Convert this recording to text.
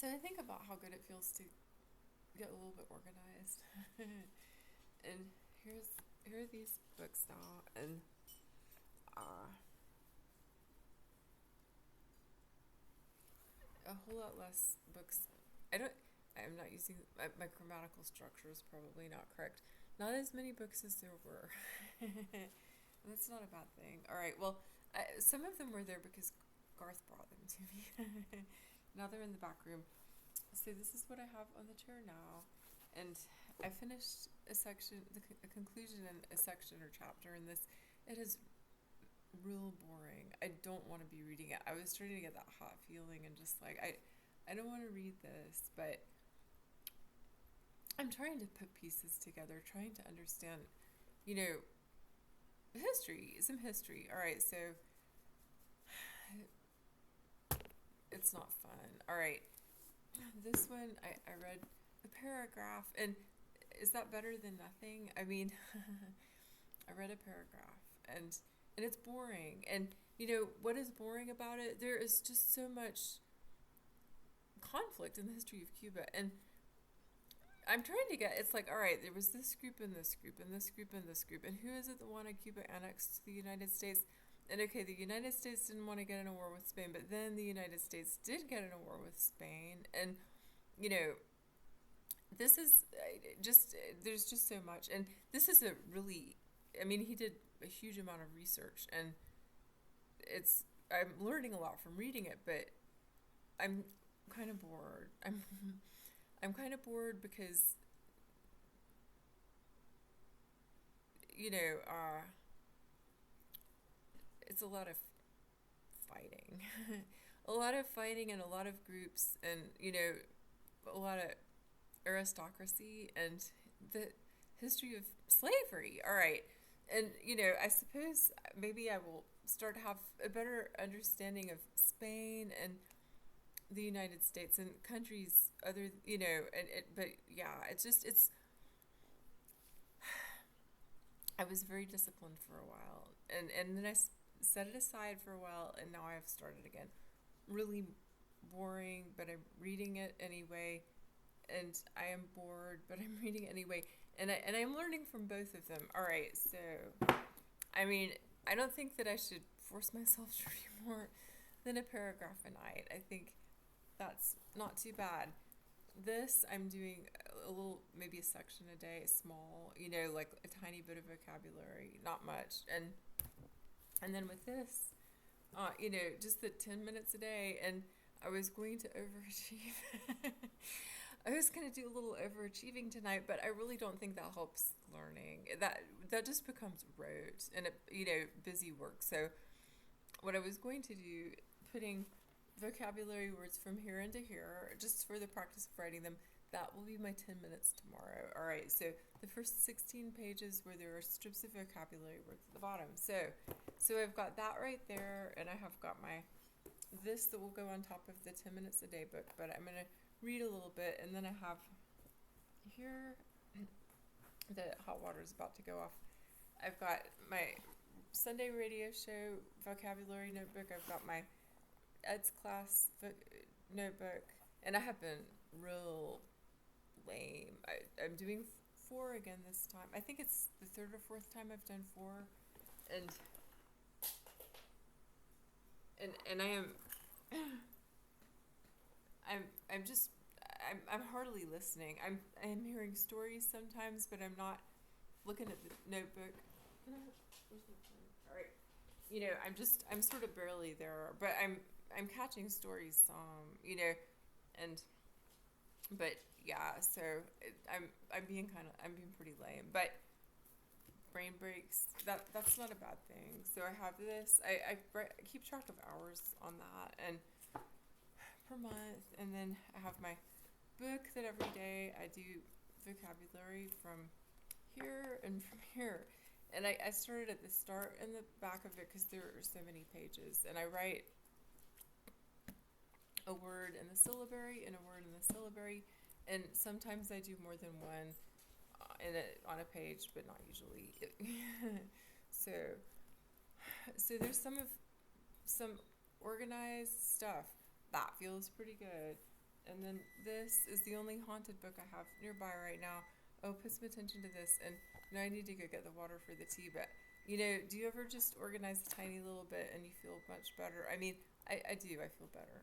So I think about how good it feels to get a little bit organized. And here are these books now, and uh, a whole lot less books. I don't. I'm not using my grammatical structure is probably not correct. Not as many books as there were. That's not a bad thing. All right. Well, some of them were there because Garth brought them to me. Now they're in the back room. So this is what I have on the chair now, and I finished a section, a conclusion in a section or chapter in this. It is real boring. I don't want to be reading it. I was starting to get that hot feeling and just like I don't want to read this, but I'm trying to put pieces together, trying to understand, you know, history, some history. All right, so it's not fun. All right, this one I read a paragraph, and is that better than nothing? I mean, I read a paragraph, and it's boring. And you know what is boring about it? There is just so much conflict in the history of Cuba, and I'm trying to get. It's like, all right, there was this group and this group and this group and this group, and who is it that wanted Cuba annexed to the United States? And okay, the United States didn't want to get in a war with Spain, but then the United States did get in a war with Spain, and you know, this is just there's just so much, and this is a really, I mean, he did a huge amount of research, and it's I'm learning a lot from reading it, but I'm kind of bored. I'm kind of bored because you know it's a lot of fighting, a lot of fighting, and a lot of groups, and you know a lot of aristocracy and the history of slavery. All right. And, you know, I suppose maybe I will start to have a better understanding of Spain and the United States and countries other, you know, but yeah, it's just, I was very disciplined for a while. And then set it aside for a while, and now I've started again. Really boring, but I'm reading it anyway, and I am bored, but I'm reading anyway, and I'm learning from both of them. All right, so I mean, I don't think that I should force myself to read more than a paragraph a night. I think that's not too bad. This I'm doing a little, maybe a section a day, small, you know, like a tiny bit of vocabulary, not much, and then with this, you know, just the 10 minutes a day, and I was going to overachieve. I was going to do a little overachieving tonight, but I really don't think that helps learning. That just becomes rote and you know, busy work. So what I was going to do, putting vocabulary words from here into here, just for the practice of writing them, that will be my 10 minutes tomorrow. All right, so the first 16 pages where there are strips of vocabulary words at the bottom. So I've got that right there, and I have got my this that will go on top of the 10 minutes a day book, but I'm going to read a little bit, and then I have here the hot water is about to go off. I've got my Sunday radio show vocabulary notebook. I've got my Ed's class notebook, and I have been real lame. I'm doing four again this time. I think it's the third or fourth time I've done four, and and I am I'm just I'm hardly listening. I'm hearing stories sometimes, but I'm not looking at the notebook. Where's my pen? All right. You know, I'm sort of barely there, but I'm catching stories some, you know, and but yeah, so I'm being pretty lame, but brain breaks, that's not a bad thing. So I have this. I keep track of hours on that, and per month, and then I have my book that every day I do vocabulary from here and from here. And I started at the start and the back of it because there are so many pages, and I write a word in the syllabary and a word in the syllabary, and sometimes I do more than one on a page, but not usually. so so there's some organized stuff that feels pretty good. And then this is the only haunted book I have nearby right now. Oh, put some attention to this. And now I need to go get the water for the tea. But, do you ever just organize a tiny little bit and you feel much better? I mean, I do. I feel better.